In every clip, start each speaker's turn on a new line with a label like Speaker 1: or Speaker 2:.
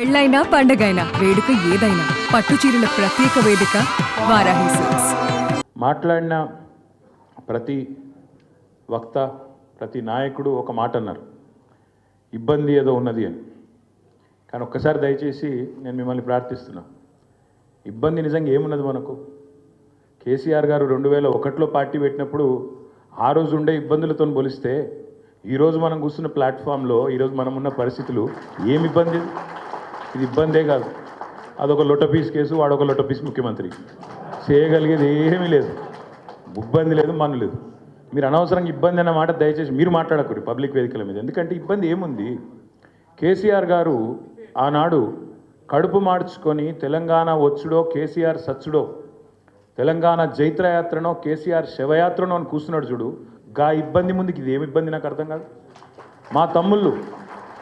Speaker 1: పెళ్ళైనా పండగైనా వేడుక ఏదైనా పట్టు చీరల ప్రత్యేక వేదిక వారాహి సిల్క్స్.
Speaker 2: మాట్లాడిన ప్రతి వక్త ప్రతి నాయకుడు ఒక మాట అన్నారు, ఇబ్బంది ఏదో ఉన్నది అని. కానీ ఒక్కసారి దయచేసి నేను మిమ్మల్ని ప్రార్థిస్తున్నా, ఇబ్బంది నిజంగా ఏమున్నది మనకు? కేసీఆర్ గారు 2001లో పార్టీ పెట్టినప్పుడు ఆ రోజు ఉండే ఇబ్బందులతో పోలిస్తే ఈరోజు మనం కూర్చున్న ప్లాట్ఫామ్లో ఈరోజు మనం ఉన్న పరిస్థితులు ఏమి ఇబ్బంది? ఇది ఇబ్బందే కాదు. అదొక లొట్టపీస్ కేసు, వాడొక లొట్టపీస్ ముఖ్యమంత్రి, చేయగలిగేది ఏమీ లేదు, ఇబ్బంది లేదు, మన్ను లేదు. మీరు అనవసరంగా ఇబ్బంది అన్న మాట దయచేసి మీరు మాట్లాడకూడదు పబ్లిక్ వేదికల మీద. ఎందుకంటే ఇబ్బంది ఏముంది? కేసీఆర్ గారు ఆనాడు కడుపు మార్చుకొని తెలంగాణ వచ్చుడో కేసీఆర్ సచ్చుడో, తెలంగాణ జైత్రయాత్రనో కేసీఆర్ శవయాత్రనో అని కూర్చున్నాడు చూడు. గా ఇబ్బంది ముందుకు ఇది ఏమి ఇబ్బంది నాకు అర్థం కాదు. మా తమ్ముళ్ళు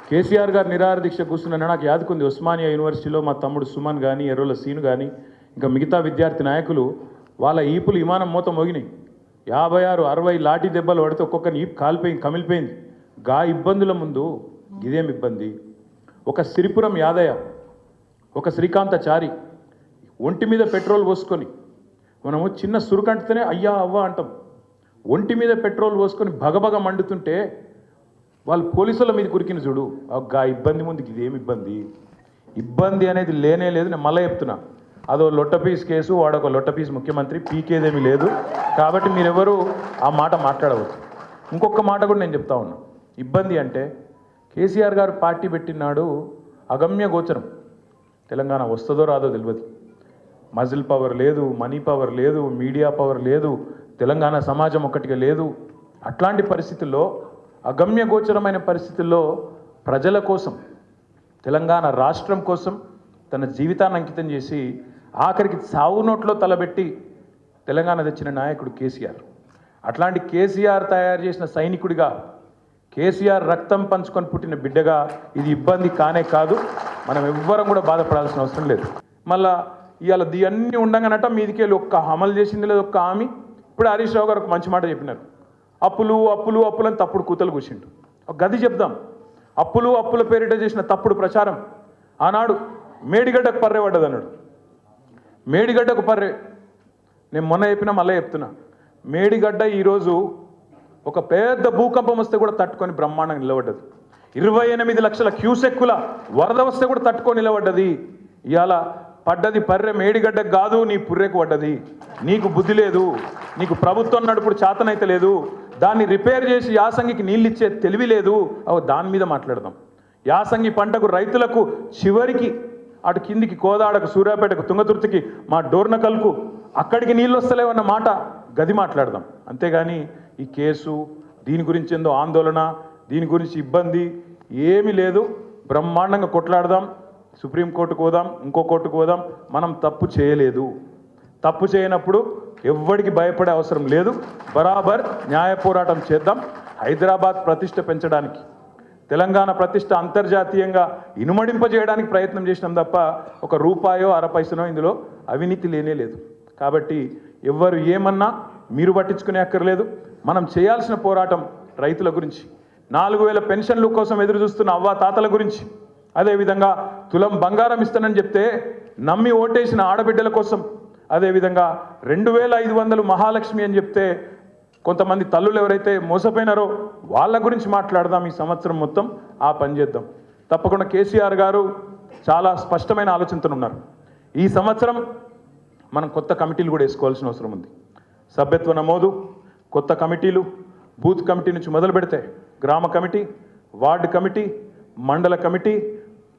Speaker 2: కేసీఆర్ గారు నిరాహార దీక్ష కూర్చున్నా నాకు యాదుకుంది. ఉస్మానియా యూనివర్సిటీలో మా తమ్ముడు సుమన్ కానీ, ఎర్రోల సీను కానీ, ఇంకా మిగతా విద్యార్థి నాయకులు వాళ్ళ ఈపులు విమానం మూత మోగినాయి. 56, 60 లాఠీ దెబ్బలు పడితే ఒక్కొక్కరిని ఈపు కాలిపోయింది, కమిలిపోయింది. గా ఇబ్బందుల ముందు ఇదేం ఇబ్బంది? ఒక సిరిపురం యాదయ్య, ఒక శ్రీకాంతాచారి ఒంటి మీద పెట్రోల్ పోసుకొని, మనము చిన్న సురుకంటితేనే అయ్యా అవ్వ అంటాం, ఒంటి మీద పెట్రోల్ పోసుకొని భగభగ మండుతుంటే వాళ్ళు పోలీసుల మీద కురికిన చూడు. గా ఇబ్బంది ముందుకు ఇదేమి ఇబ్బంది? ఇబ్బంది అనేది లేనే లేదు. నేను మళ్ళీ చెప్తున్నా, అదో లొట్టపీస్ కేసు, వాడొక లొట్టపీస్ ముఖ్యమంత్రి, పీకేదేమీ లేదు. కాబట్టి మీరెవరు ఆ మాట మాట్లాడవచ్చు. ఇంకొక మాట కూడా నేను చెప్తా ఉన్నా, ఇబ్బంది అంటే కేసీఆర్ గారు పార్టీ పెట్టినాడు అగమ్య గోచరం. తెలంగాణ వస్తుందో రాదో తెలియదు. మజిల్ పవర్ లేదు, మనీ పవర్ లేదు, మీడియా పవర్ లేదు, తెలంగాణ సమాజం ఒక్కటిగా లేదు. అట్లాంటి పరిస్థితుల్లో, అగమ్య గోచరమైన పరిస్థితుల్లో ప్రజల కోసం, తెలంగాణ రాష్ట్రం కోసం తన జీవితాన్ని అంకితం చేసి ఆఖరికి సావు నోట్లో తలబెట్టి తెలంగాణ తెచ్చిన నాయకుడు కేసీఆర్. అట్లాంటి కేసీఆర్ తయారు చేసిన సైనికుడిగా, కేసీఆర్ రక్తం పంచుకొని పుట్టిన బిడ్డగా ఇది ఇబ్బంది కానే కాదు. మనం ఎవ్వరం కూడా బాధపడాల్సిన అవసరం లేదు. మళ్ళా ఇవాళ అన్నీ ఉండగానట మీదికెళ్ళి ఒక్క అమలు చేసింది లేదు ఒక్క హామీ. ఇప్పుడు హరీష్ రావు గారు ఒక మంచి మాట చెప్పినారు, అప్పులు అప్పులు అప్పులు అని తప్పుడు కూతలు కూర్చుండు. ఒక గది చెప్దాం, అప్పులు అప్పుల పేరిట చేసిన తప్పుడు ప్రచారం ఆనాడు మేడిగడ్డకు పర్రే పడ్డది అన్నాడు. మేడిగడ్డకు పర్రే, నేను మొన్న చెప్పినా మళ్ళీ చెప్తున్నా, మేడిగడ్డ ఈరోజు ఒక పెద్ద భూకంపం వస్తే కూడా తట్టుకొని బ్రహ్మాండంగా నిలబడ్డది. 28 లక్షల క్యూసెక్కుల వరద వస్తే కూడా తట్టుకొని నిలబడ్డది. ఇవాళ పడ్డది పర్రె మేడిగడ్డకు కాదు, నీ పుర్రెకు పడ్డది. నీకు బుద్ధి లేదు, నీకు ప్రభుత్వం నడుపుడు చేతనైతే లేదు, దాన్ని రిపేర్ చేసి యాసంగికి నీళ్ళు ఇచ్చే తెలివి లేదు. దాని మీద మాట్లాడదాం. యాసంగి పంటకు రైతులకు చివరికి అటు కిందికి కోదాడకు, సూర్యాపేటకు, తుంగతుర్తికి, మా డోర్నకల్కు అక్కడికి నీళ్ళు వస్తలేవన్న మాట గది మాట్లాడదాం. అంతేగాని ఈ కేసు, దీని గురించి ఏందో ఆందోళన, దీని గురించి ఇబ్బంది ఏమీ లేదు. బ్రహ్మాండంగా కొట్లాడదాం, సుప్రీంకోర్టుకు పోదాం, ఇంకో కోర్టుకు పోదాం. మనం తప్పు చేయలేదు. తప్పు చేయనప్పుడు ఎవ్వడికి భయపడే అవసరం లేదు. బరాబర్ న్యాయ పోరాటం చేద్దాం. హైదరాబాద్ ప్రతిష్ట పెంచడానికి, తెలంగాణ ప్రతిష్ట అంతర్జాతీయంగా ఇనుమడింపజేయడానికి ప్రయత్నం చేసినాం తప్ప ఒక రూపాయో అర పైసనో ఇందులో అవినీతి లేనే లేదు. కాబట్టి ఎవ్వరు ఏమన్నా మీరు పట్టించుకునే అక్కర్లేదు. మనం చేయాల్సిన పోరాటం రైతుల గురించి, 4000 పెన్షన్ల కోసం ఎదురు చూస్తున్న అవ్వ తాతల గురించి, అదేవిధంగా తులం బంగారం ఇస్తానని చెప్తే నమ్మి ఓటేసిన ఆడబిడ్డల కోసం, అదేవిధంగా 2500 మహాలక్ష్మి అని చెప్తే కొంతమంది తల్లులు ఎవరైతే మోసపోయినారో వాళ్ళ గురించి మాట్లాడదాం. ఈ సంవత్సరం మొత్తం ఆ పని చేద్దాం. తప్పకుండా కేసీఆర్ గారు చాలా స్పష్టమైన ఆలోచనతో ఉన్నారు. ఈ సంవత్సరం మనం కొత్త కమిటీలు కూడా వేసుకోవాల్సిన అవసరం ఉంది. సభ్యత్వ నమోదు, కొత్త కమిటీలు, బూత్ కమిటీ నుంచి మొదలు పెడితే గ్రామ కమిటీ, వార్డు కమిటీ, మండల కమిటీ,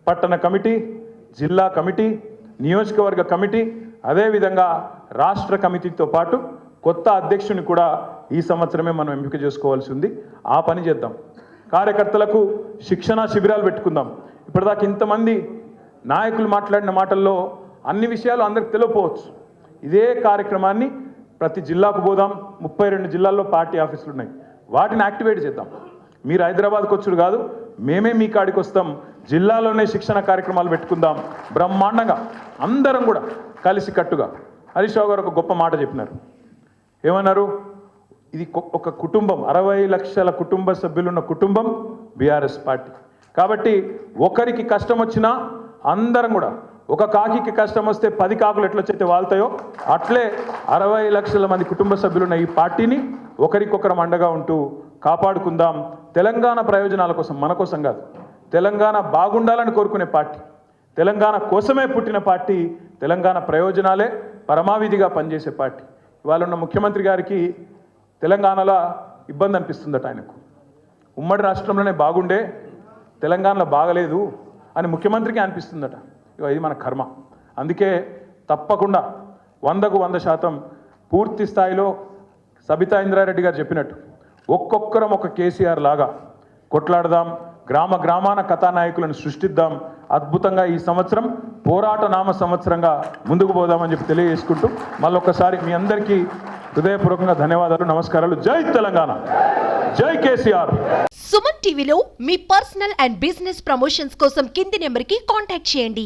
Speaker 2: పట్టణ కమిటీ, జిల్లా కమిటీ, నియోజకవర్గ కమిటీ, అదేవిధంగా రాష్ట్ర కమిటీతో పాటు కొత్త అధ్యక్షుని కూడా ఈ సంవత్సరమే మనం ఎంపిక చేసుకోవాల్సి ఉంది. ఆ పని చేద్దాం. కార్యకర్తలకు శిక్షణ శిబిరాలు పెట్టుకుందాం. ఇప్పటిదాకా ఇంతమంది నాయకులు మాట్లాడిన మాటల్లో అన్ని విషయాలు అందరికి తెలియకపోవచ్చు. ఇదే కార్యక్రమాన్ని ప్రతి జిల్లాకు పోదాం. 32 జిల్లాల్లో పార్టీ ఆఫీసులు ఉన్నాయి, వాటిని యాక్టివేట్ చేద్దాం. మీరు హైదరాబాద్కి వచ్చుడు కాదు, మేమే మీ కాడికి వస్తాం. జిల్లాలోనే శిక్షణ కార్యక్రమాలు పెట్టుకుందాం బ్రహ్మాండంగా, అందరం కూడా కలిసి కట్టుగా. హరీష్ రావు గారు ఒక గొప్ప మాట చెప్పినారు. ఏమన్నారు? ఇది ఒక కుటుంబం, 60 లక్షల కుటుంబ సభ్యులున్న కుటుంబం బీఆర్ఎస్ పార్టీ. కాబట్టి ఒకరికి కష్టం వచ్చినా అందరం కూడా ఒక కాకికి కష్టం వస్తే 10 కాకులు ఎట్లొచ్చైతే వాళ్తాయో అట్లే 60 లక్షల మంది కుటుంబ సభ్యులున్న ఈ పార్టీని ఒకరికొకరం అండగా ఉంటూ కాపాడుకుందాం. తెలంగాణ ప్రయోజనాల కోసం, మన కోసం కాదు, తెలంగాణ బాగుండాలని కోరుకునే పార్టీ, తెలంగాణ కోసమే పుట్టిన పార్టీ, తెలంగాణ ప్రయోజనాలే పరమావిధిగా పనిచేసే పార్టీ. ఇవాళ ఉన్న ముఖ్యమంత్రి గారికి తెలంగాణలో ఇబ్బంది అనిపిస్తుందట. ఆయనకు ఉమ్మడి రాష్ట్రంలోనే బాగుండే తెలంగాణలో బాగలేదు అని ముఖ్యమంత్రికి అనిపిస్తుందట. ఇది మన కర్మ. అందుకే తప్పకుండా 100కు 100% పూర్తి స్థాయిలో సబితా ఇంద్రారెడ్డి గారు చెప్పినట్టు ఒక్కొక్కరం ఒక కేసీఆర్ లాగా కొట్లాడదాం, గ్రామ గ్రామాన కథానాయకులను సృష్టిద్దాం. అద్భుతంగా ఈ సంవత్సరం పోరాట నామ సంవత్సరంగా ముందుకు పోదామని చెప్పి తెలియజేసుకుంటూ మళ్ళొక్కసారి మీ అందరికీ హృదయపూర్వకంగా ధన్యవాదాలు, నమస్కారాలు. జై తెలంగాణ, జై కేసీఆర్.
Speaker 3: సుమన్ టీవీలో మీ పర్సనల్ అండ్ బిజినెస్ ప్రమోషన్స్ కోసం కింది నెంబర్కి కాంటాక్ట్ చేయండి.